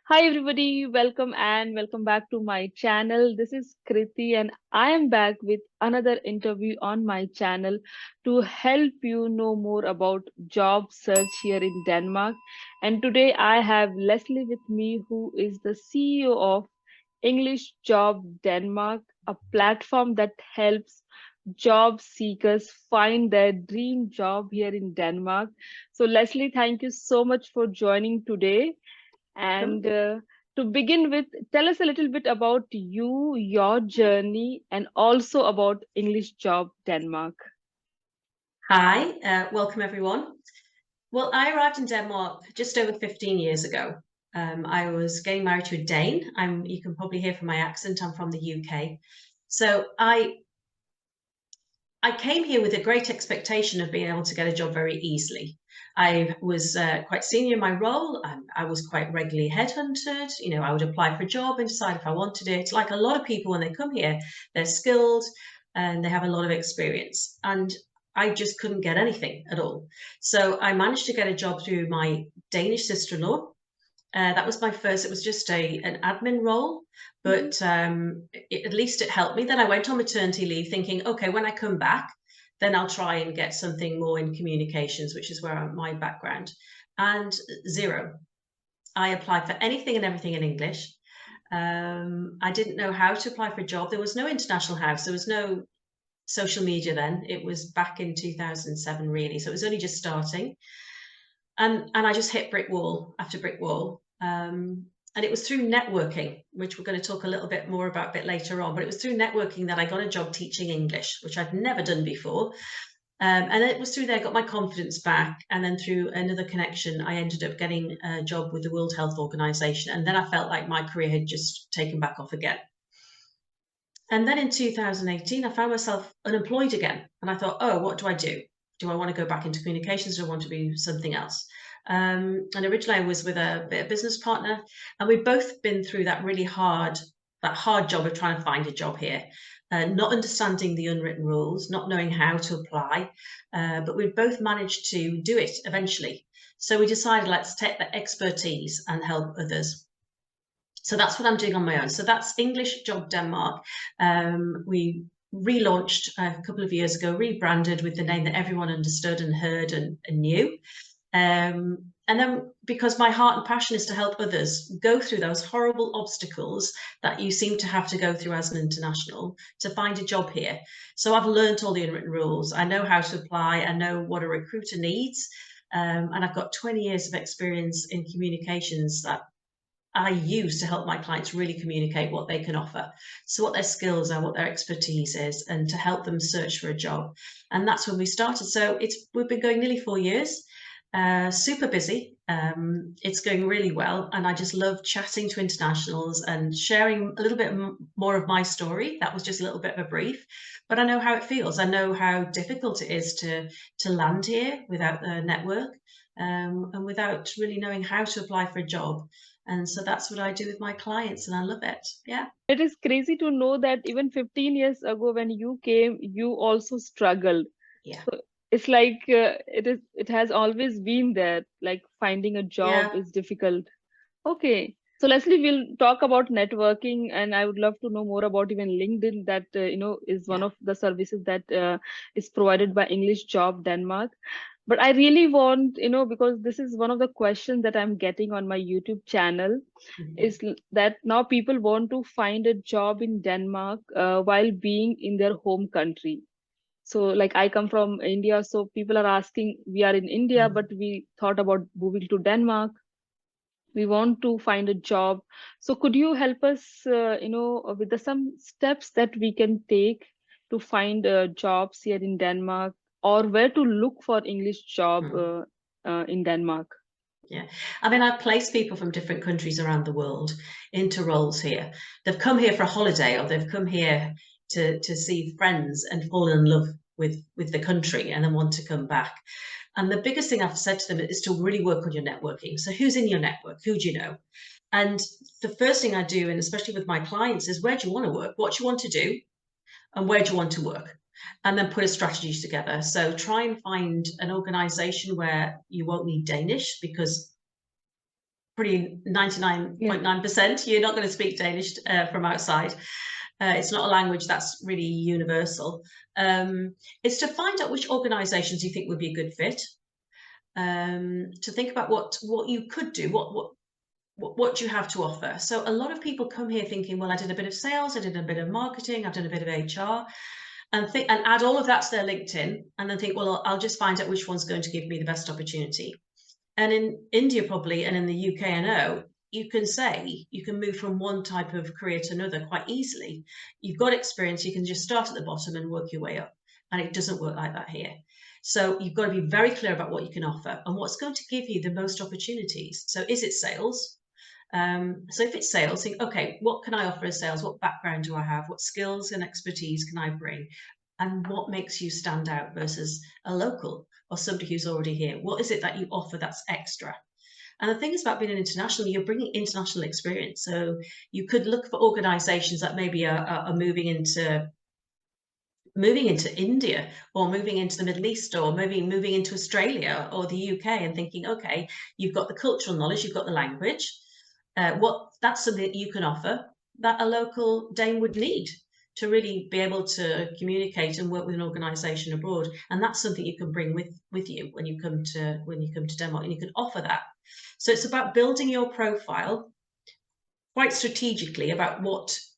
Hi everybody, welcome back to my channel. This is Kriti and I am back with another interview on my channel to help you know more about job search here in Denmark. And today I have Leslie with me, who is the CEO of English Job Denmark, a platform that helps job seekers find their dream job here in Denmark. So Leslie, thank you so much for joining today. Welcome. And to begin with, tell us a little bit about you, your journey, and also about English Job Denmark. Hi, welcome everyone. Well, I arrived in Denmark just over 15 years ago. I was getting married to a Dane. You can probably hear from my accent, I'm from the UK. So I came here with a great expectation of being able to get a job very easily. I was quite senior in my role. I was quite regularly headhunted. I would apply for a job and decide if I wanted it. Like a lot of people, when they come here, they're skilled and they have a lot of experience. And I just couldn't get anything at all. So I managed to get a job through my Danish sister-in-law. That was my first. It was just an admin role, Mhm. but at least it helped me. Then I went on maternity leave, thinking, okay, when I come back, then I'll try and get something more in communications, which is where my background. And zero. I applied for anything and everything in English. I didn't know how to apply for a job. There was no international house. There was no social media then. It was back in 2007, really. So it was only just starting. And I just hit brick wall after brick wall. And it was through networking, which we're going to talk a little bit more about a bit later on. But it was through networking that I got a job teaching English, which I'd never done before. And it was through there I got my confidence back. And then through another connection, I ended up getting a job with the World Health Organization. And then I felt like my career had just taken back off again. And then in 2018, I found myself unemployed again. And I thought, oh, what do I do? Do I want to go back into communications or do I want to do something else? And originally I was with a business partner, and we've both been through that hard job of trying to find a job here, not understanding the unwritten rules, not knowing how to apply, but we've both managed to do it eventually. So we decided, let's take that expertise and help others. So that's what I'm doing on my own. So that's English Job Denmark. We relaunched a couple of years ago, rebranded with the name that everyone understood and heard and knew. And then because my heart and passion is to help others go through those horrible obstacles that you seem to have to go through as an international to find a job here. So I've learned all the unwritten rules. I know how to apply. I know what a recruiter needs. And I've got 20 years of experience in communications that I use to help my clients really communicate what they can offer. So what their skills are, what their expertise is, and to help them search for a job. And that's when we started. So we've been going nearly 4 years, super busy. It's going really well. And I just love chatting to internationals and sharing a little bit more of my story. That was just a little bit of a brief, but I know how it feels. I know how difficult it is to land here without a network, and without really knowing how to apply for a job. And so that's what I do with my clients, and I love it. Yeah. It is crazy to know that even 15 years ago when you came, you also struggled. Yeah. So it's like it has always been there, like finding a job Yeah. is difficult. Okay. So Leslie, we'll talk about networking, and I would love to know more about even LinkedIn, that is one Yeah. of the services that is provided by English Job Denmark. But I really want, because this is one of the questions that I'm getting on my YouTube channel, Mhm. is that now people want to find a job in Denmark while being in their home country. So, like, I come from India, so people are asking, we are in India, but Mhm. we thought about moving to Denmark. We want to find a job. So could you help us, with some steps that we can take to find jobs here in Denmark, or where to look for English job Mhm. in Denmark? Yeah. I mean, I've placed people from different countries around the world into roles here. They've come here for a holiday, or they've come here to see friends and fall in love with the country and then want to come back. And the biggest thing I've said to them is to really work on your networking. So who's in your network? Who do you know? And the first thing I do, and especially with my clients, is where do you want to work? What do you want to do? And where do you want to work? And then put a strategy together. So try and find an organization where you won't need Danish, because pretty 99.9%. You're not going to speak Danish from outside. It's not a language that's really universal. It's to find out which organisations you think would be a good fit. To think about what you could do, what you have to offer. So a lot of people come here thinking, well, I did a bit of sales, I did a bit of marketing, I've done a bit of HR, and add all of that to their LinkedIn, and then think, well, I'll just find out which one's going to give me the best opportunity. And in India, probably, and in the UK, I know, you can move from one type of career to another quite easily. You've got experience, you can just start at the bottom and work your way up. And it doesn't work like that here. So you've got to be very clear about what you can offer and what's going to give you the most opportunities. So is it sales? So if it's sales, think, okay, what can I offer as sales? What background do I have? What skills and expertise can I bring? And what makes you stand out versus a local or somebody who's already here? What is it that you offer that's extra? And the thing is about being an international, you're bringing international experience. So you could look for organizations that maybe are moving into India, or moving into the Middle East, or maybe moving into Australia or the UK, and thinking, okay, you've got the cultural knowledge, you've got the language. That's something that you can offer that a local Dane would need to really be able to communicate and work with an organization abroad. And that's something you can bring with you when you come to Denmark, and you can offer that. So it's about building your profile quite strategically about what's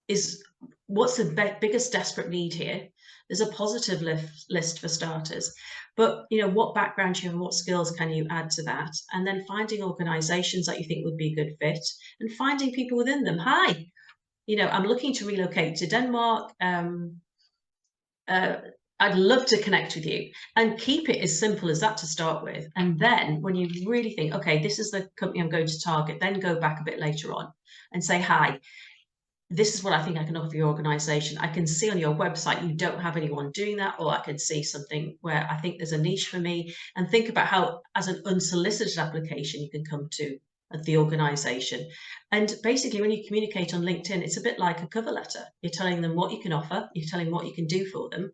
the biggest desperate need here. There's a positive list for starters, but what background you have and what skills can you add to that, and then finding organizations that you think would be a good fit and finding people within them. Hi, I'm looking to relocate to Denmark. I'd love to connect with you, and keep it as simple as that to start with. And then when you really think, okay, this is the company I'm going to target, then go back a bit later on and say, hi, this is what I think I can offer your organization. I can see on your website you don't have anyone doing that, or I can see something where I think there's a niche for me, and think about how, as an unsolicited application, you can come to the organization. And basically, when you communicate on LinkedIn, it's a bit like a cover letter. You're telling them what you can offer, you're telling them what you can do for them.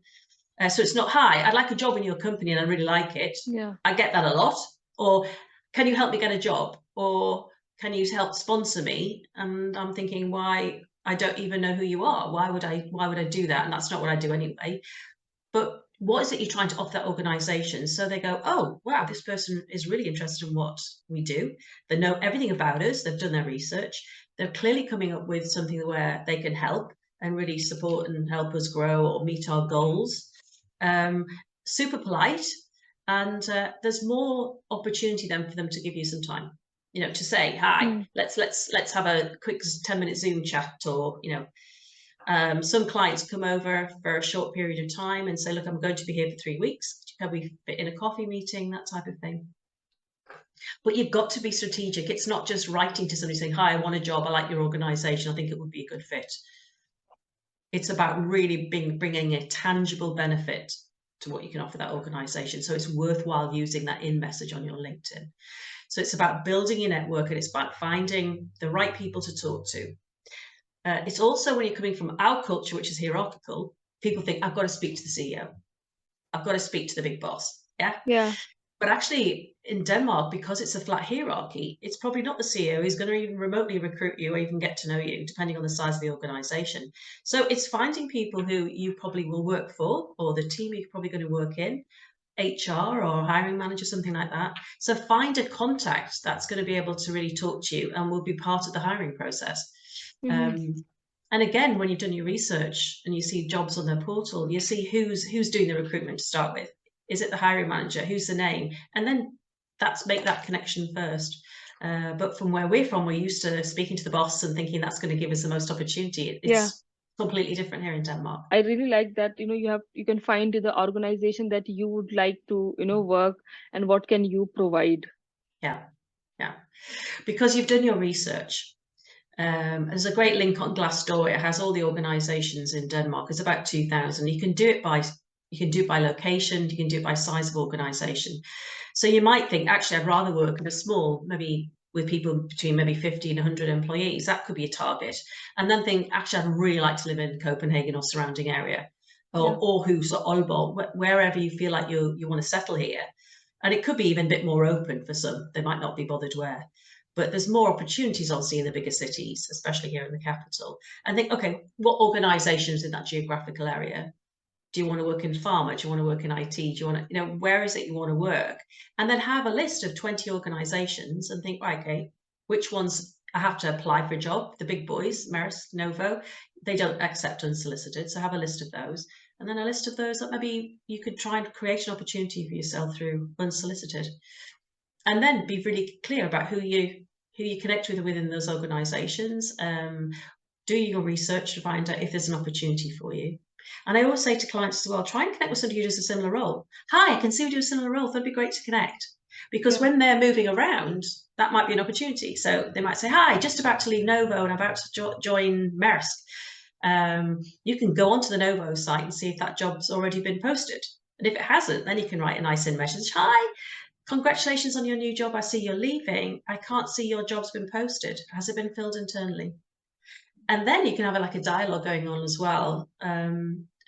So it's not, hi, I'd like a job in your company and I really like it. Yeah. I get that a lot. Or, can you help me get a job? Or, can you help sponsor me? And I'm thinking, why? I don't even know who you are. Why would I do that? And that's not what I do anyway. But what is it you're trying to offer that organization? So they go, oh, wow, this person is really interested in what we do. They know everything about us. They've done their research. They're clearly coming up with something where they can help and really support and help us grow or meet our goals. Super polite. And there's more opportunity then for them to give you some time, to say, hi, let's have a quick 10-minute Zoom chat, or, some clients come over for a short period of time and say, look, I'm going to be here for 3 weeks. Can we fit in a coffee meeting, that type of thing? But you've got to be strategic. It's not just writing to somebody saying, hi, I want a job. I like your organization. I think it would be a good fit. It's about really bringing a tangible benefit to what you can offer that organization. So it's worthwhile using that in message on your LinkedIn. So it's about building your network, and it's about finding the right people to talk to. It's also, when you're coming from our culture, which is hierarchical, people think, I've got to speak to the CEO. I've got to speak to the big boss. Yeah. Yeah. But actually, in Denmark, because it's a flat hierarchy, it's probably not the CEO who's going to even remotely recruit you or even get to know you, depending on the size of the organization. So it's finding people who you probably will work for, or the team you're probably going to work in, HR or hiring manager, something like that. So find a contact that's going to be able to really talk to you and will be part of the hiring process. And again, when you've done your research and you see jobs on their portal, you see who's doing the recruitment to start with. Is it the hiring manager? Who's the name? And then make that connection first. But from where we're from, we're used to speaking to the boss and thinking that's going to give us the most opportunity. It's completely different here in Denmark. I really like that, you can find the organization that you would like to, work, and what can you provide. Yeah. Because you've done your research. There's a great link on Glassdoor. It has all the organizations in Denmark. It's about 2,000. You can do it by location, you can do it by size of organization. So you might think, actually, I'd rather work in a small, maybe with people between maybe 50 and 100 employees. That could be a target. And then think, actually, I'd really like to live in Copenhagen or surrounding area, or Aarhus or Aalborg, wherever you feel like you want to settle here. And it could be even a bit more open for some. They might not be bothered where. But there's more opportunities, obviously, in the bigger cities, especially here in the capital. And think, okay, what organisations in that geographical area? Do you want to work in pharma? Do you want to work in IT? Do you want to, where is it you want to work? And then have a list of 20 organisations and think, right, okay, which ones I have to apply for a job? The big boys, Maersk, Novo, they don't accept unsolicited. So have a list of those. And then a list of those that maybe you could try and create an opportunity for yourself through unsolicited. And then be really clear about who you connect with within those organisations. Do your research to find out if there's an opportunity for you. And I always say to clients as well, try and connect with somebody who does a similar role. Hi, I can see you do a similar role. That'd be great to connect. Because Yeah. when they're moving around, that might be an opportunity. So they might say, hi, just about to leave Novo and about to join Maersk. You can go onto the Novo site and see if that job's already been posted. And if it hasn't, then you can write a nice in message. Hi, congratulations on your new job. I see you're leaving. I can't see your job's been posted. Has it been filled internally? And then you can have like a dialogue going on as well.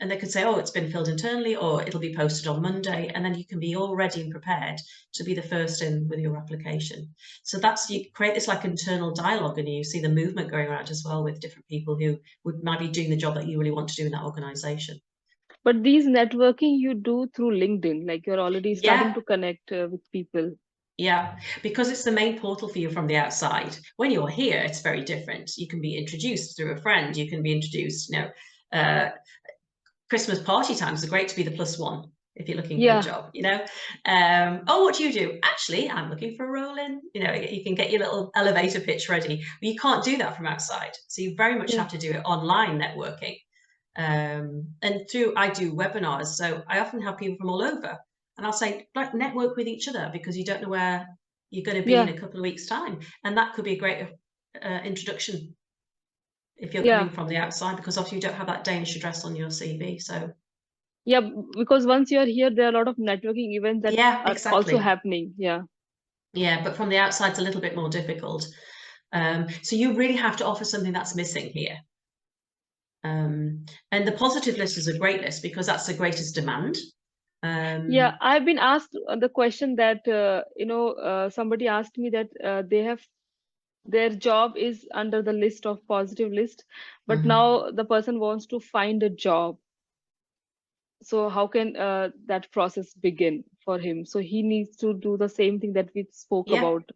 And they could say, oh, it's been filled internally, or it'll be posted on Monday. And then you can be all ready and prepared to be the first in with your application. So you create this like internal dialogue, and you see the movement going around as well with different people who might be doing the job that you really want to do in that organization. But these networking you do through LinkedIn, like you're already starting Yeah. to connect with people. Yeah, because it's the main portal for you from the outside. When you're here, it's very different. You can be introduced through a friend. You can be introduced, Christmas party times are great to be the plus one if you're looking for a Yeah. job, Oh, what do you do? Actually, I'm looking for a role in, you can get your little elevator pitch ready, but you can't do that from outside. So you very much Yeah. have to do it online networking. And I do webinars. So I often have people from all over. And I'll say, like, network with each other, because you don't know where you're going to be in Yeah. a couple of weeks' time. And that could be a great introduction if you're Yeah. coming from the outside, because obviously you don't have that Danish address on your CV. So Yeah. Because once you're here, there are a lot of networking events that yeah, are also exactly. happening. Yeah. Yeah, but from the outside, it's a little bit more difficult. So you really have to offer something that's missing here. And the positive list is a great list because that's the greatest demand. Yeah. I've been asked the question that, somebody asked me that their job is under the list of positive list, but Mhm. now the person wants to find a job. So how can that process begin for him? So he needs to do the same thing that we spoke Yeah, about,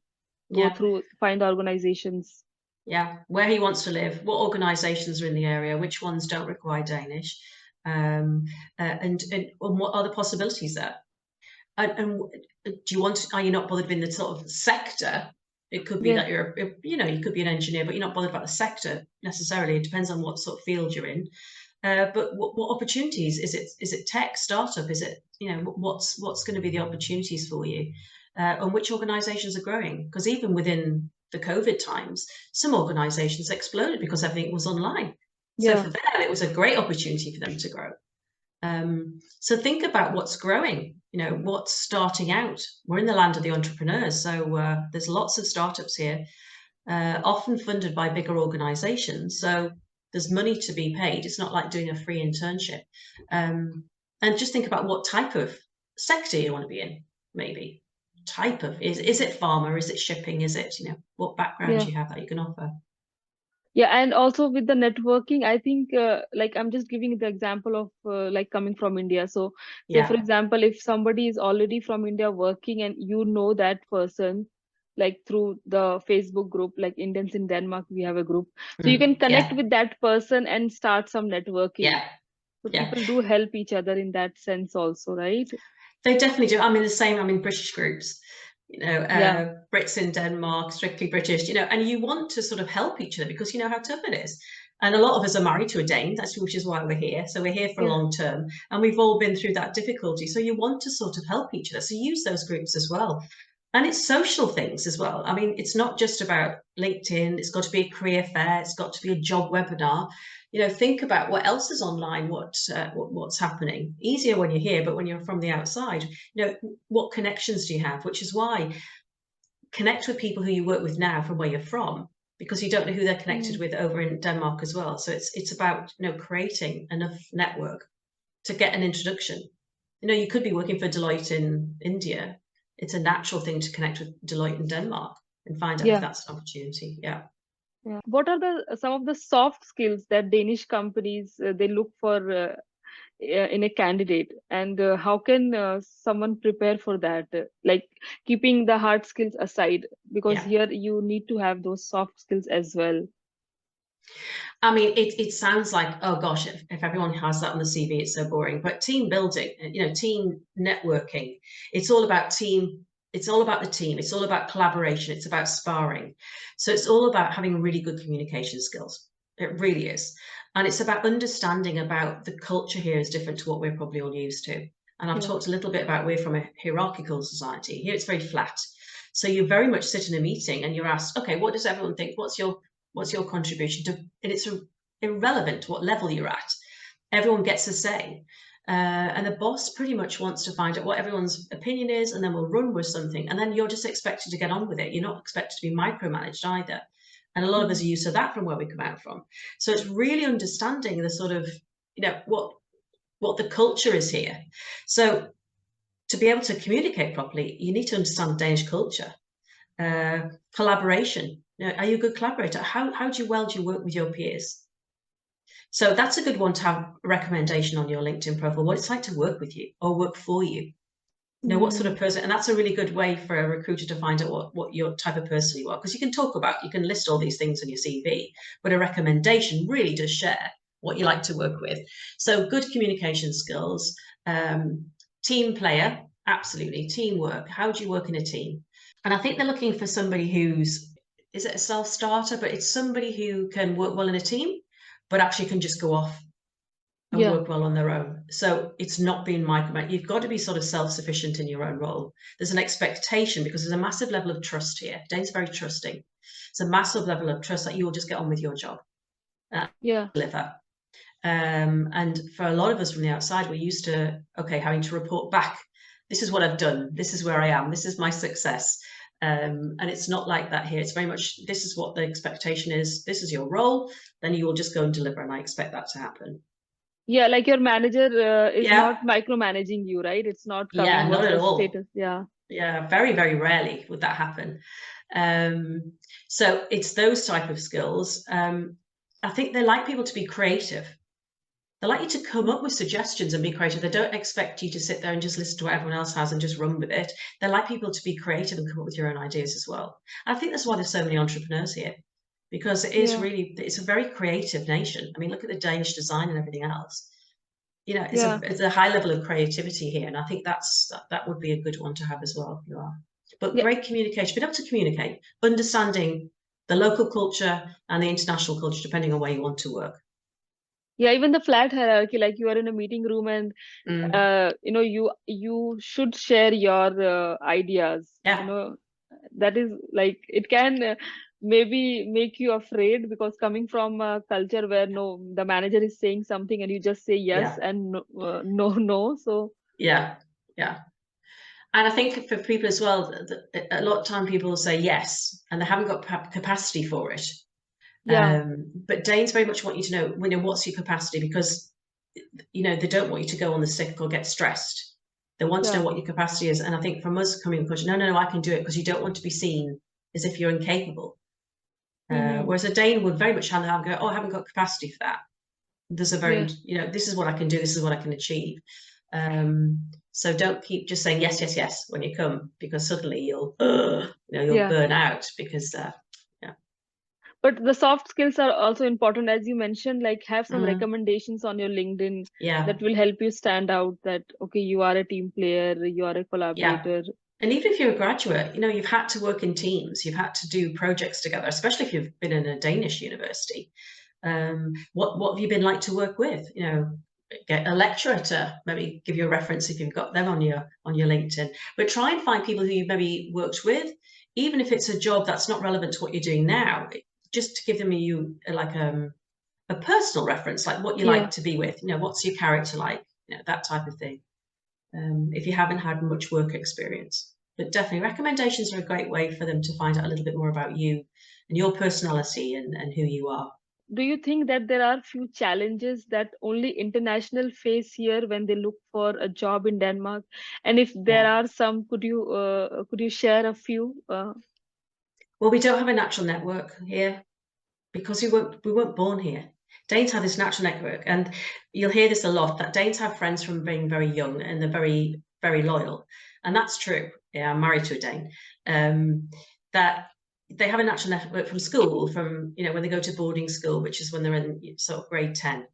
go yeah, through, find organizations. yeah. Where he wants to live, what organisations are in the area, which ones don't require Danish, and what are the possibilities there? And do you are you not bothered in the sort of sector? It could be Yeah. that you could be an engineer, but you're not bothered about the sector necessarily. It depends on what sort of field you're in. But what opportunities is it? Is it tech startup? Is it what's going to be the opportunities for you, and which organisations are growing? Because even within the COVID times, some organisations exploded because everything was online. So Yeah. for them, it was a great opportunity for them to grow. So think about what's growing, what's starting out. We're in the land of the entrepreneurs, so there's lots of startups here, often funded by bigger organizations. So there's money to be paid. It's not like doing a free internship. And just think about what type of sector you want to be in, maybe. Type of, is it pharma? Is it shipping? Is it, what background Yeah. you have that you can offer? Yeah, and also with the networking, I think like I'm just giving the example of like coming from India. So say for Yeah. example, if somebody is already from India working and you know that person, like through the Facebook group, like Indians in Denmark, we have a group. So you can connect Yeah. with that person and start some networking. Yeah. So Yeah. people do help each other in that sense also, right? They definitely do. I'm in British groups, Yeah, Brits in Denmark, strictly British, and you want to sort of help each other because you know how tough it is. And a lot of us are married to a Dane, which is why we're here. So we're here for a yeah, long term, and we've all been through that difficulty. So you want to sort of help each other. So use those groups as well. And it's social things as well. I mean, it's not just about LinkedIn. It's got to be a career fair. It's got to be a job webinar. Think about what else is online, what's happening. Easier when you're here, but when you're from the outside, what connections do you have? Which is why connect with people who you work with now from where you're from, because you don't know who they're connected mm, with over in Denmark as well. So it's about creating enough network to get an introduction. You could be working for Deloitte in India, it's a natural thing to connect with Deloitte in Denmark and find out if Yeah. that's an opportunity. Yeah. Yeah. What are the some of the soft skills that Danish companies they look for in a candidate, and how can someone prepare for that? Like keeping the hard skills aside, because Yeah. here you need to have those soft skills as well. I mean, it sounds like, oh gosh, if everyone has that on the CV, it's so boring. But team building, team networking, it's all about team. It's all about the team. It's all about collaboration. It's about sparring. So it's all about having really good communication skills. It really is. And it's about understanding about the culture here is different to what we're probably all used to. And I've Yeah. talked a little bit about we're from a hierarchical society. Here it's very flat. So you very much sit in a meeting and you're asked, okay, what does everyone think? What's your contribution to, and it's irrelevant to what level you're at. Everyone gets a say. And the boss pretty much wants to find out what everyone's opinion is, and then we'll run with something. And then you're just expected to get on with it. You're not expected to be micromanaged either. And a lot of us Mhm. are used to that from where we come out from. So it's really understanding the sort of, what the culture is here. So to be able to communicate properly, you need to understand Danish culture. Collaboration. Are you a good collaborator? How do you work with your peers? So that's a good one to have a recommendation on your LinkedIn profile, what it's like to work with you or work for you. What sort of Mm. person, and that's a really good way for a recruiter to find out what your type of person you are. Because you can list all these things in your CV, but a recommendation really does share what you like to work with. So good communication skills, team player, absolutely, teamwork. How do you work in a team? And I think they're looking for somebody is it a self-starter, but it's somebody who can work well in a team, but actually can just go off and Yeah. work well on their own. So it's not being micromanaged. You've got to be sort of self-sufficient in your own role. There's an expectation because there's a massive level of trust here. Dane's very trusting. It's a massive level of trust that you will just get on with your job and Yeah. deliver. And for a lot of us from the outside, we're used to, okay, having to report back. This is what I've done. This is where I am. This is my success. And it's not like that here. It's very much, this is what the expectation is. This is your role. Then you will just go and deliver. And I expect that to happen. Yeah, like your manager is not Yeah. micromanaging you, right? It's not coming, Yeah, not what's at the all. status? Yeah. Yeah, very, very rarely would that happen. Um, so it's those type of skills. I think they like people to be creative. They like you to come Mm. up with suggestions and be creative. They don't expect you to sit there and just listen to what everyone else has and just run with it. They like people to be creative and come up with your own ideas as well. And I think that's why there's so many entrepreneurs here, because Yeah. it's a very creative nation. I mean, look at the Danish design and everything else. Yeah. It's a high level of creativity here, and I think that would be a good one to have as well. If you are, but Yeah. great communication, being able to communicate, understanding the local culture and the international culture, depending on where you want to work. Yeah, even the flat hierarchy, like you are in a meeting room and Mm, you should share your ideas. yeah, That is like it can maybe make you afraid, because coming from a culture where no, the manager is saying something and you just say yes yeah, and no, no. So yeah, yeah. And I think for people as well, a lot of time people will say yes, and they haven't got capacity for it. yeah, But Danes very much want you to know, what's your capacity, because they don't want you to go on the sick or get stressed. They want to know yeah. what your capacity is. And I think from us coming across, no, no, no, I can do it, because you don't want to be seen as if you're incapable. Mm-hmm. Whereas a Dane would very much hand out and go, oh, I haven't got capacity for that. There's a Yeah, very, this is what I can do, this is what I can achieve. So don't keep just saying yes, yes, yes when you come, because suddenly you'll yeah. burn out because, yeah. But the soft skills are also important, as you mentioned, like have some Mm, recommendations on your LinkedIn yeah. that will help you stand out, that okay, you are a team player, you are a Yeah. collaborator. And even if you're a graduate, you've had to work in teams, you've had to do projects together, especially if you've been in a Danish university. What have you been like to work with? Get a lecturer to maybe give you a reference if you've got them on your LinkedIn. But try and find people who you've maybe worked with, even if it's a job that's not relevant to what you're doing now, just to give them a personal reference, like what you Yeah. like to be with. What's your character like? That type of thing. If you haven't had much work experience. But definitely, recommendations are a great way for them to find out a little bit more about you and your personality and who you are. do you think that there are few challenges that only international face here when they look for a job in Denmark? And if there Yeah. are some, could you share a few? Well, we don't have a natural network here because we weren't born here. Danes have this natural network, and you'll hear this a lot, that Danes have friends from being very young and they're very, very loyal. And that's true. Yeah, I'm married to a Dane. That they have a natural network from school, from, when they go to boarding school, which is when they're in sort of grade 10,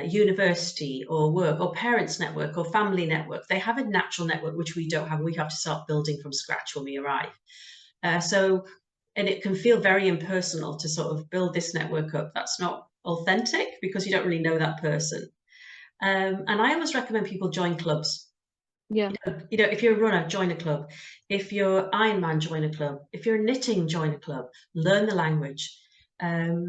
university or work or parents network or family network. They have a natural network, which we don't have. We have to start building from scratch when we arrive. And it can feel very impersonal to sort of build this network up that's not authentic because you don't really know that person. And I always recommend people join clubs. Yeah. If you're a runner, join a club. If you're Ironman, join a club. If you're knitting, join a club. Learn the language,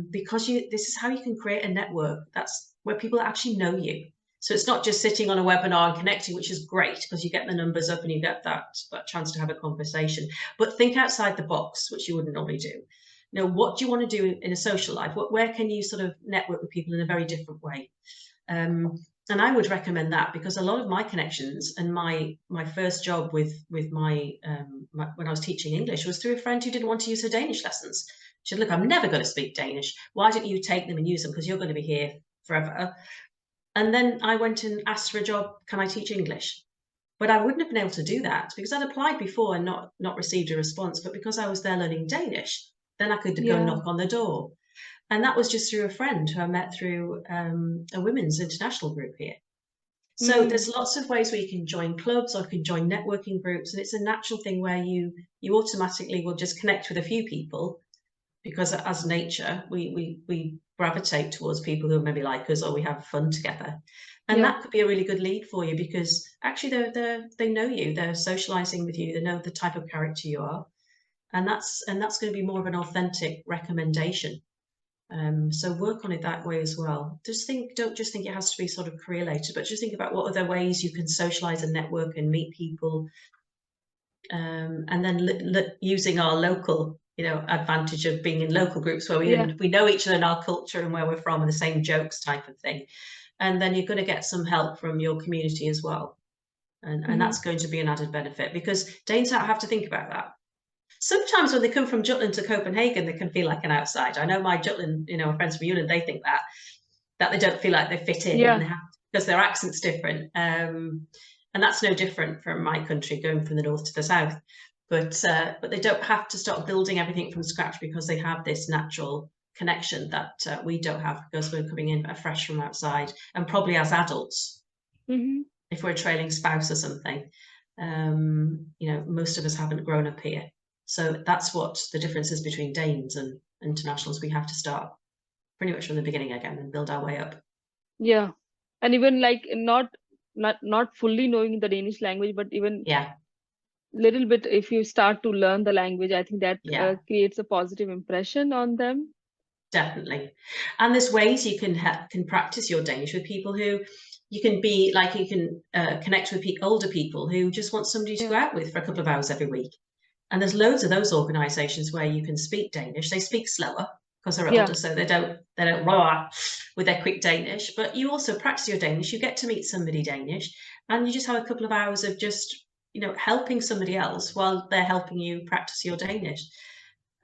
because this is how you can create a network that's where people actually know you. So it's not just sitting on a webinar and connecting, which is great because you get the numbers up and you get that chance to have a conversation. But think outside the box, which you wouldn't normally do. What do you want to do in a social life? Where can you sort of network with people in a very different way? And I would recommend that, because a lot of my connections and my first job with my when I was teaching English was through a friend who didn't want to use her Danish lessons. She said, "Look, I'm never going to speak Danish. Why don't you take them and use them, because you're going to be here forever?" And then I went and asked for a job. Can I teach English? But I wouldn't have been able to do that because I'd applied before and not received a response. But because I was there learning Danish, then I could go Yeah. knock on the door. And that was just through a friend who I met through a women's international group here. So Mm-hmm. there's lots of ways where you can join clubs or you can join networking groups, and it's a natural thing where you automatically will just connect with a few people, because as nature we gravitate towards people who are maybe like us, or we have fun together. And Yeah. that could be a really good lead for you, because actually they know you, they're socializing with you, they know the type of character you are, and that's going to be more of an authentic recommendation. So work on it that way as well. Don't just think it has to be sort of career related, but just think about what other ways you can socialize and network and meet people. And then using our local, advantage of being in local groups where Yeah. we know each other and our culture and where we're from and the same jokes type of thing. And then you're going to get some help from your community as well. And Mm-hmm. that's going to be an added benefit, because Danes don't have to think about that. Sometimes when they come from Jutland to Copenhagen, they can feel like an outsider. I know my Jutland, friends from Jutland, they think that they don't feel like they fit in, and Yeah. they have, because their accent's different. And that's no different from my country, going from the north to the south. But they don't have to start building everything from scratch, because they have this natural connection that we don't have, because we're coming in fresh from outside, and probably as adults, Mm-hmm. if we're a trailing spouse or something, most of us haven't grown up here. So that's what the difference is between Danes and internationals. We have to start pretty much from the beginning again and build our way up. Yeah. And even like not fully knowing the Danish language, but even Yeah, little bit, if you start to learn the language, I think that yeah, creates a positive impression on them. definitely. And there's ways you can practice your Danish with people who you can be like, you can connect with older people who just want somebody to go Yeah. out with for a couple of hours every week. And there's loads of those organisations where you can speak Danish. They speak slower because they're older, Yeah. so they don't rah with their quick Danish. But you also practice your Danish. You get to meet somebody Danish, and you just have a couple of hours of just helping somebody else while they're helping you practice your Danish.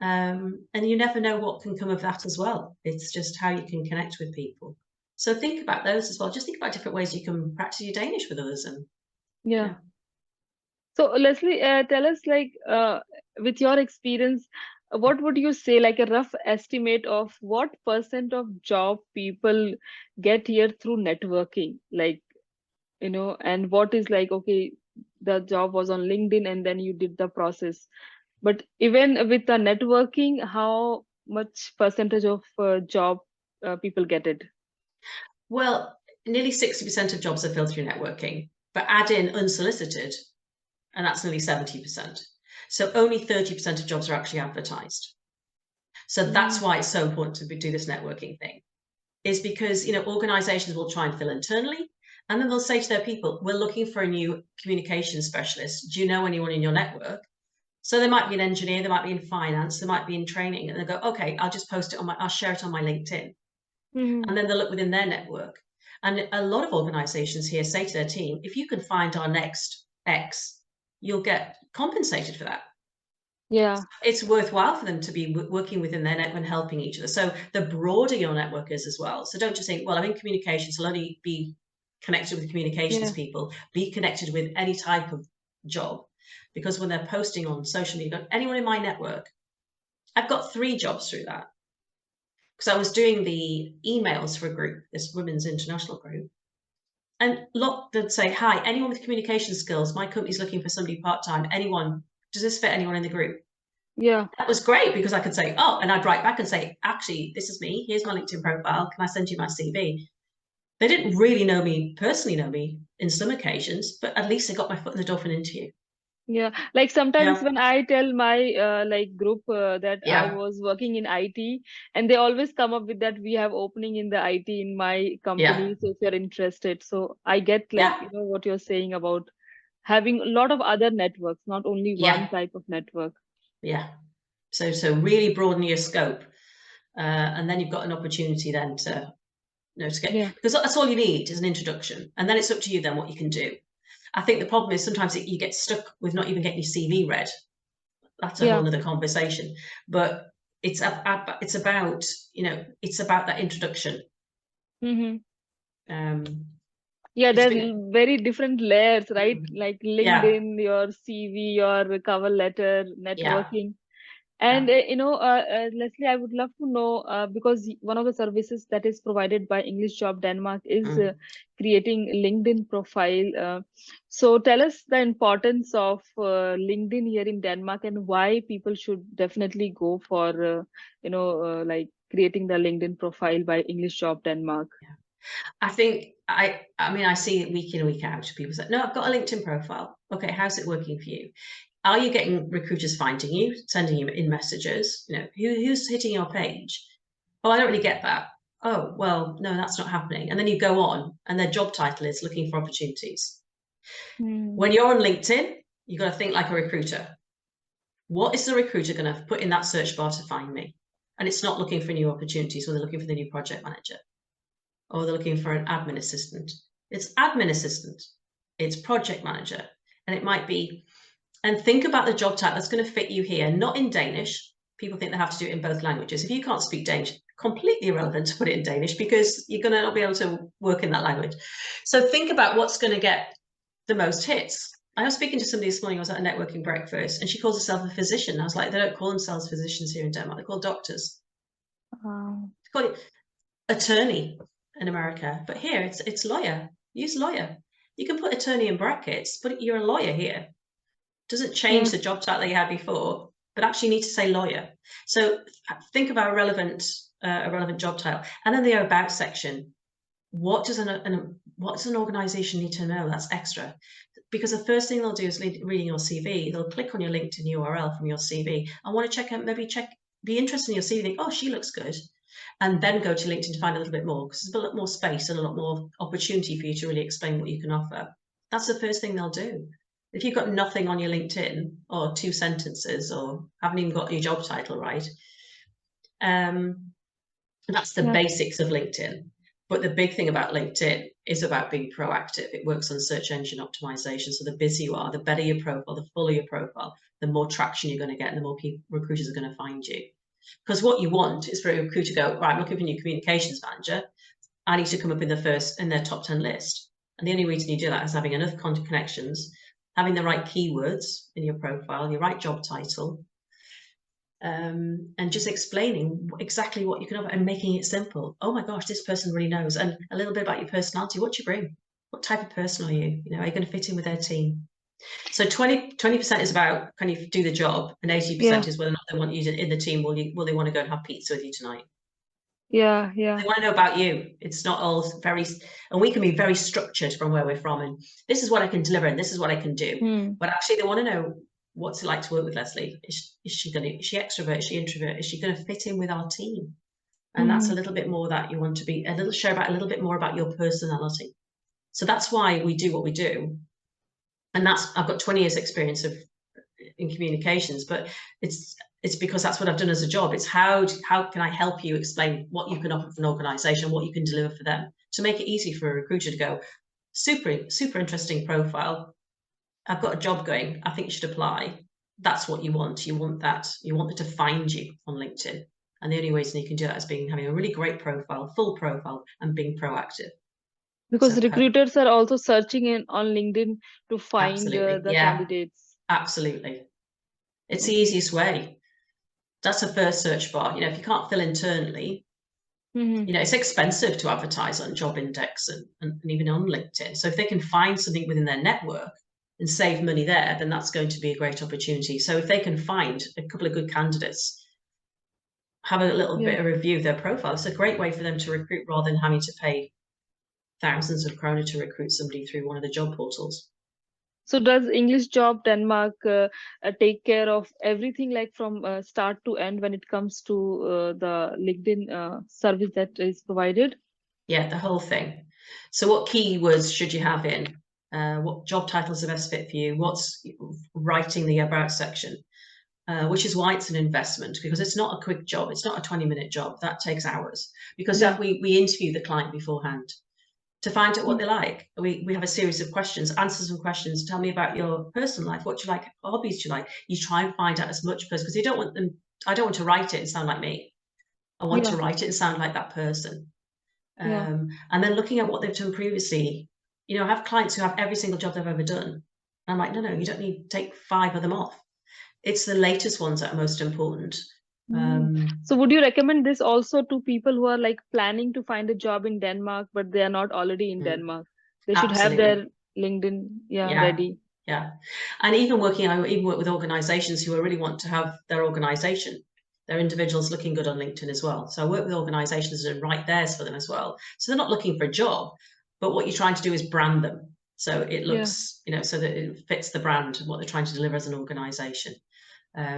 And you never know what can come of that as well. It's just how you can connect with people. So think about those as well. Just think about different ways you can practice your Danish with others, and Yeah. yeah. So Leslie, tell us like with your experience, what would you say, like a rough estimate of what percent of job people get here through networking? Like, and what is like, okay, the job was on LinkedIn and then you did the process. But even with the networking, how much percentage of job people get it? Well, nearly 60% of jobs are filled through networking, but add in unsolicited, and that's nearly 70%. So only 30% of jobs are actually advertised. So that's Mm, why it's so important to do this networking thing, is because, organizations will try and fill internally, and then they'll say to their people, we're looking for a new communication specialist. Do you know anyone in your network? So there might be an engineer, there might be in finance, there might be in training, and they go, okay, I'll just post it I'll share it on my LinkedIn. And then they'll look within their network. And a lot of organizations here say to their team, if you can find our next X, you'll get compensated for that. Yeah. It's worthwhile for them to be working within their network and helping each other. So the broader your network is as well. So don't just think, well, I'm in communications, so I'll only be connected with communications Yeah. people. Be connected with any type of job. Because when they're posting on social media, anyone in my network, I've got 3 jobs through that. Because I was doing the emails for a group, this women's international group. And look, they'd say, hi, anyone with communication skills, my company's looking for somebody part-time. Anyone, does this fit anyone in the group? Yeah. That was great because I could say, oh, and I'd write back and say, actually, this is me. Here's my LinkedIn profile. Can I send you my CV? They didn't really know me, personally know me in some occasions, but at least they got my foot in the door for an interview. Yeah, like sometimes Yeah. when I tell my like group that I Yeah. was working in IT, and they always come up with that we have opening in the IT in my Yeah. company, so if you're interested. So I get like, Yeah. what you're saying about having a lot of other networks, not only one Yeah. type of network. Yeah. So really broaden your scope. And then you've got an opportunity then to, to get, Yeah, because that's all you need is an introduction. And then it's up to you then what you can do. I think the problem is sometimes you get stuck with not even getting your CV read. That's a yeah. whole other conversation. But it's about, it's about that introduction. Mm-hmm. Um, Yeah, it's there's been, very different layers, right? Like yeah, LinkedIn, your CV, your cover letter, yeah, networking. And yeah. Leslie, I would love to know because one of the services that is provided by English Job Denmark is Mm. creating LinkedIn profile. So tell us the importance of LinkedIn here in Denmark and why people should definitely go for like creating the LinkedIn profile by English Job Denmark. I think I mean I see it week in, week out. People say, no, I've got a LinkedIn profile. Okay, how's it working for you? Are you getting recruiters finding you, sending you in messages? Who's hitting your page? Oh, I don't really get that. Oh, well, no, that's not happening. And then you go on and their job title is looking for opportunities. Hmm. When you're on LinkedIn, you've got to think like a recruiter. What is the recruiter going to put in that search bar to find me? And it's not looking for new opportunities, or they're looking for the new project manager, or they're looking for an admin assistant. It's admin assistant, it's project manager. And it might be, and think about the job type that's going to fit you here, not in Danish. People think they have to do it in both languages. If you can't speak Danish, completely irrelevant to put it in Danish because you're going to not be able to work in that language. So think about what's going to get the most hits. I was speaking to somebody this morning, I was at a networking breakfast, and she calls herself a physician. I was like, they don't call themselves physicians here in Denmark, they call doctors. They call it attorney in America, but here it's lawyer. Use lawyer. You can put attorney in brackets, but you're a lawyer here. Doesn't change Yeah, the job title that you had before, but actually you need to say lawyer. So think about a relevant job title, and then the about section. What does what's an organization need to know? That's extra. Because the first thing they'll do is reading your CV. They'll click on your LinkedIn URL from your CV and want to check out, be interested in your CV. Think, oh, she looks good, and then go to LinkedIn to find a little bit more because there's a lot more space and a lot more opportunity for you to really explain what you can offer. That's the first thing they'll do. If you've got nothing on your LinkedIn or 2 sentences or haven't even got your job title right, that's the yeah, basics of LinkedIn. But the big thing about LinkedIn is about being proactive. It works on search engine optimization. So the busier you are, the better your profile, the fuller your profile, the more traction you're going to get and the more recruiters are going to find you. Because what you want is for a recruiter to go, right, I'm looking for a new communications manager. I need to come up in their top 10 list. And the only reason you do that is having enough contact connections, having the right keywords in your profile, your right job title, and just explaining exactly what you can offer and making it simple. Oh my gosh, this person really knows. And a little bit about your personality. What do you bring? What type of person are you? Are you going to fit in with their team? So 20% is about can you do the job, and 80% yeah, is whether or not they want you in the team. Will they want to go and have pizza with you tonight? yeah, yeah. They want to know about you. It's not all very, and we can be very structured from where we're from. And this is what I can deliver, and this is what I can do. Hmm. But actually, they want to know what's it like to work with Leslea. Is she extrovert? Is she introvert? Is she going to fit in with our team? And that's a Hmm. little bit more that you want to be share about a little bit more about your personality. So that's why we do what we do. And I've got 20 years experience in communications, but it's because that's what I've done as a job. It's how can I help you explain what you can offer for an organization, what you can deliver for them, to make it easy for a recruiter to go, super interesting profile. I've got a job going. I think you should apply. That's what you want. You want that. You want them to find you on LinkedIn. And the only reason you can do that is having a really great profile, full profile, and being proactive. Because So recruiters are also searching in on LinkedIn to find absolutely, the yeah, candidates. absolutely. It's the Okay. easiest way. That's a first search bar. If you can't fill internally, it's expensive to advertise on Job Index and even on LinkedIn. So if they can find something within their network and save money there, then that's going to be a great opportunity. So if they can find a couple of good candidates, have a little Yeah. bit of review of their profile, it's a great way for them to recruit rather than having to pay thousands of kroner to recruit somebody through one of the job portals. So does English Job Denmark take care of everything, like from start to end, when it comes to the LinkedIn service that is provided? Yeah, the whole thing. So what keywords should you have in? What job titles are best fit for you? What's writing the about section? Which is why it's an investment, because it's not a quick job. It's not a 20-minute job. That takes hours, because Yeah. we interview the client beforehand to find out what they like. We have a series of questions, answer some questions. Tell me about your personal life. What do you like? What hobbies do you like? You try and find out as much because you don't want them. I don't want to write it and sound like me. I want to Yeah. write it and sound like that person. Yeah. And then looking at what they've done previously. I have clients who have every single job they've ever done. And I'm like, no, you don't need to take 5 of them off. It's the latest ones that are most important. So would you recommend this also to people who are like planning to find a job in Denmark, but they are not already in Mm, Denmark? They should have absolutely. their LinkedIn, yeah, Yeah. ready. Yeah. And I even work with organizations who really want to have their organization, their individuals looking good on LinkedIn as well. So I work with organizations and write theirs for them as well. So they're not looking for a job, but what you're trying to do is brand them. So it Yeah. looks, so that it fits the brand and what they're trying to deliver as an organization.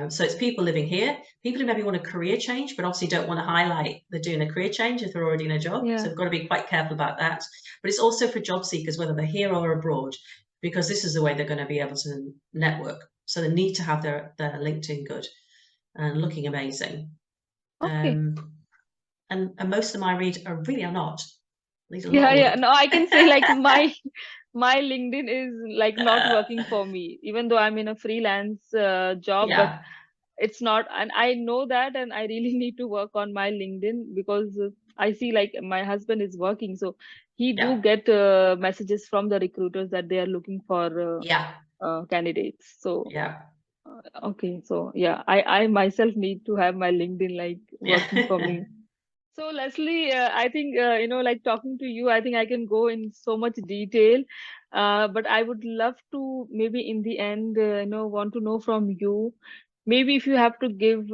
So it's people living here, people who maybe want a career change, but obviously don't want to highlight they're doing a career change if they're already in a job. Yeah. So we've got to be quite careful about that. But it's also for job seekers, whether they're here or abroad, because this is the way they're going to be able to network. So they need to have their LinkedIn good and looking amazing. Okay. And most of them I read are not. Need a lot Yeah, of yeah. work. No, I can say like my LinkedIn is like not working for me, even though I'm in a freelance job, but Yeah, it's not, and I know that, and I really need to work on my LinkedIn because I see like my husband is working, so he do yeah, get messages from the recruiters that they are looking for yeah, candidates. So yeah, okay, so yeah, I myself need to have my LinkedIn like working for yeah. me. So Leslie, I think like talking to you, I think I can go in so much detail, but I would love to maybe in the end, want to know from you, maybe if you have to give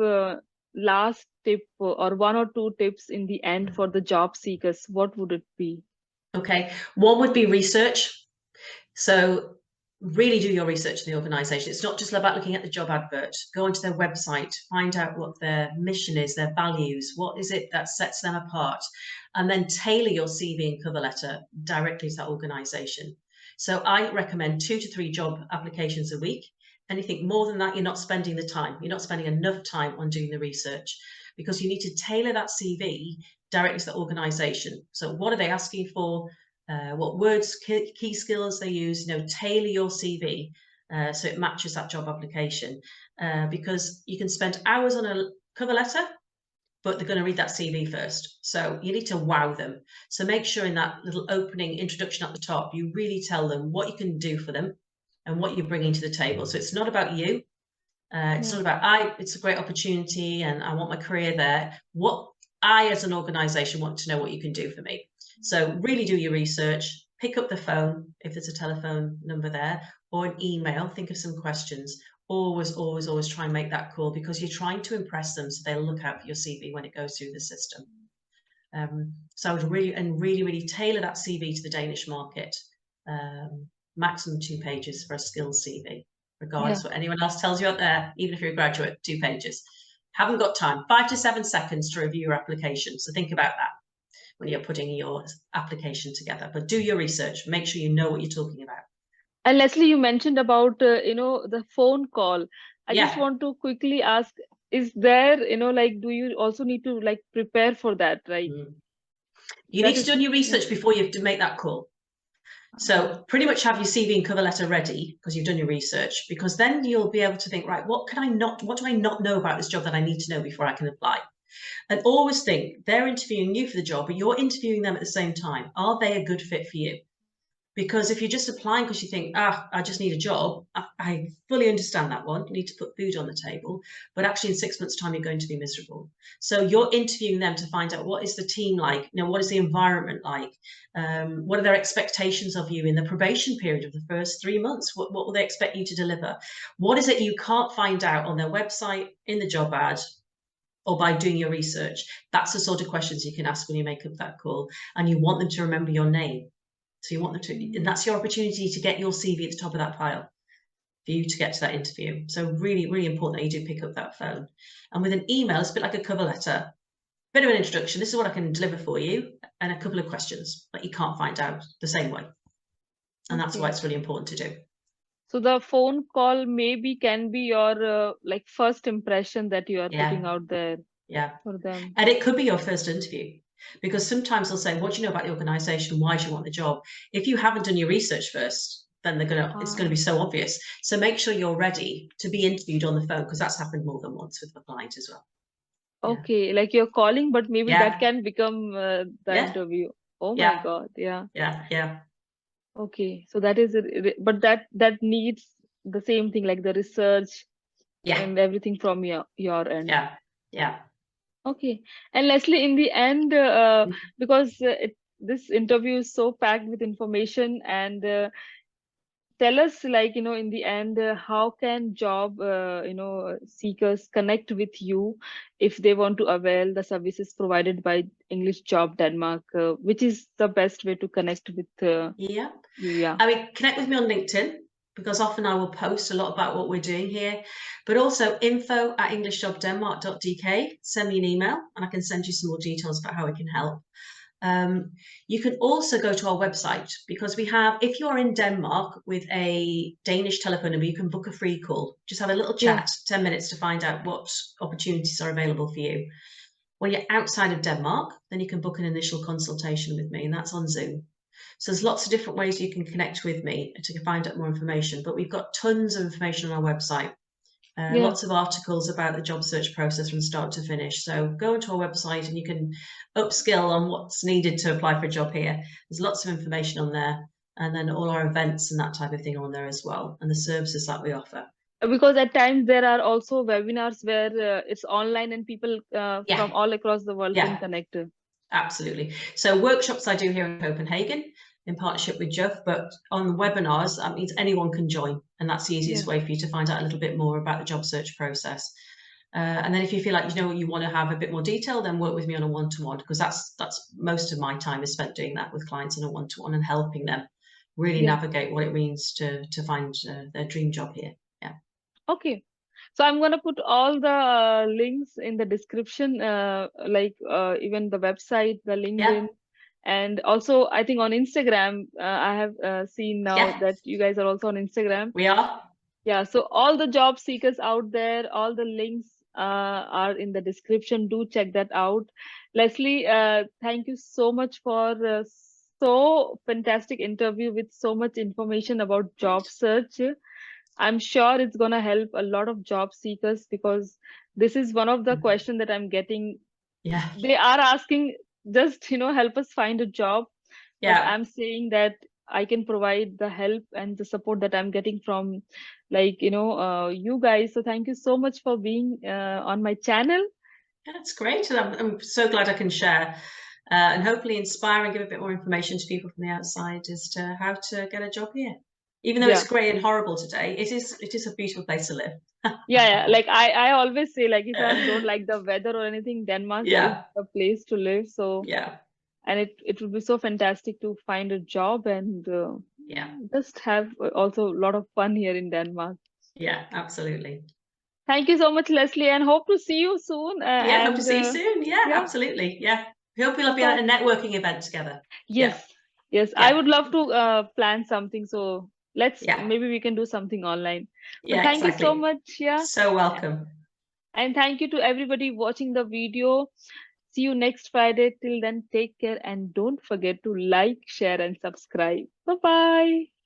last tip or one or two tips in the end for the job seekers, what would it be? Okay. One would be research. So really do your research in the organization. It's not just about looking at the job advert. Go onto their website, find out what their mission is, their values, what is it that sets them apart, and then tailor your CV and cover letter directly to that organization. So I recommend 2 to 3 job applications a week. Anything more than that, you're not spending the time. You're not spending enough time on doing the research because you need to tailor that CV directly to the organization. So what are they asking for? What words, key skills they use, tailor your CV so it matches that job application. Because you can spend hours on a cover letter, but they're going to read that CV first. So you need to wow them. So make sure in that little opening introduction at the top, you really tell them what you can do for them and what you're bringing to the table. So it's not about you. It's Yeah, not about it's a great opportunity and I want my career there. What I, as an organization, want to know what you can do for me. So really do your research, pick up the phone if there's a telephone number there or an email, think of some questions. Always try and make that call because you're trying to impress them so they'll look out for your CV when it goes through the system. So I would really tailor that CV to the Danish market. Maximum 2 pages for a skills CV, yeah. regardless what anyone else tells you out there, even if you're a graduate, 2 pages. Haven't got time, 5 to 7 seconds to review your application. So think about that when you're putting your application together. But do your research, make sure you know what you're talking about. And Leslie, you mentioned about the phone call. I just Yeah. want to quickly ask, is there, like, do you also need to like prepare for that, right? You That need to is, do your yeah. research before you have to make that call. So pretty much have your CV and cover letter ready because you've done your research, because then you'll be able to think, right, what do I not know about this job that I need to know before I can apply? And always think they're interviewing you for the job, but you're interviewing them at the same time. Are they a good fit for you? Because if you're just applying because you think, I just need a job, I fully understand that one. You need to put food on the table, but actually in 6 months' time, you're going to be miserable. So you're interviewing them to find out, what is the team like? What is the environment like? What are their expectations of you in the probation period of the first 3 months? What will they expect you to deliver? What is it you can't find out on their website, in the job ad, or by doing your research? That's the sort of questions you can ask when you make up that call, and you want them to remember your name. So you want them to, and that's your opportunity to get your CV at the top of that pile for you to get to that interview. So really, really important that you do pick up that phone. And with an email, it's a bit like a cover letter, bit of an introduction. This is what I can deliver for you, and a couple of questions that you can't find out the same way. And that's why Okay. it's really important to do. So the phone call maybe can be your like first impression that you are putting Yeah, out there yeah. for them. And it could be your first interview, because sometimes they'll say, what do you know about the organisation? Why do you want the job? If you haven't done your research first, then it's going to be so obvious. So make sure you're ready to be interviewed on the phone, because that's happened more than once with the client as well. Yeah. Okay, like you're calling, but maybe that Yeah. can become the Yeah. interview. Oh my Yeah. God, yeah. Yeah. Yeah. Okay, so that is, but that needs the same thing, like the research Yeah. and everything from your end. Yeah. Yeah. Okay, and Leslie, in the end, because this interview is so packed with information, and tell us, like, in the end, how can job, seekers connect with you if they want to avail the services provided by English Job Denmark? Which is the best way to connect with Yeah. you? Yeah. I mean, connect with me on LinkedIn, because often I will post a lot about what we're doing here, but also info@englishjobdenmark.dk. Send me an email and I can send you some more details about how we can help. You can also go to our website, because we have, if you're in Denmark with a Danish telephone number, you can book a free call. Just have a little Yeah. chat, 10 minutes, to find out what opportunities are available for you. When you're outside of Denmark, then you can book an initial consultation with me, and that's on Zoom. So there's lots of different ways you can connect with me to find out more information, but we've got tons of information on our website. Yeah. Lots of articles about the job search process from start to finish. So go onto our website and you can upskill on what's needed to apply for a job here. There's lots of information on there. And then all our events and that type of thing are on there as well, and the services that we offer. Because at times there are also webinars where it's online and people Yeah, from all across the world can yeah, connect. absolutely. So workshops I do here in Copenhagen in partnership with Jeff, but on webinars, that means anyone can join. And that's the Yeah. easiest way for you to find out a little bit more about the job search process. And then if you feel like you want to have a bit more detail, then work with me on a one-to-one, because that's most of my time is spent doing that with clients in a one-to-one and helping them really Yeah. navigate what it means to find their dream job here. Yeah. Okay. So I'm gonna put all the links in the description, like even the website, the Yeah. LinkedIn, and also I think on Instagram. I have seen now Yeah. that you guys are also on Instagram. We are. Yeah, so all the job seekers out there, all the links are in the description. Do check that out. Leslea, thank you so much for so fantastic interview with so much information about Great. job search. I'm sure it's gonna help a lot of job seekers, because this is one of the questions that I'm getting. Yeah. They are asking, just, help us find a job, but Yeah. I'm saying that I can provide the help and the support that I'm getting from, like, you guys. So thank you so much for being on my channel. That's great. And I'm so glad I can share and hopefully inspire and give a bit more information to people from the outside as to how to get a job here. Even though it's Yeah. grey and horrible today, it is a beautiful place to live. Yeah, like I always say, like, if I don't like the weather or anything, Denmark is Yeah, the place to live. So, yeah, and it would be so fantastic to find a job and yeah, just have also a lot of fun here in Denmark. yeah, absolutely. Thank you so much, Leslea, and hope to see you soon. Yeah, hope to And see you soon. Yeah, yeah, absolutely. Yeah. We hope we'll be at so a networking event together. Yeah, yes, yes, I yeah, would love to plan something. So let's, yeah, maybe we can do something online. But yeah, thank you so exactly. much. Yeah. So welcome. And thank you to everybody watching the video. See you next Friday. Till then, take care and don't forget to like, share, and subscribe. Bye bye.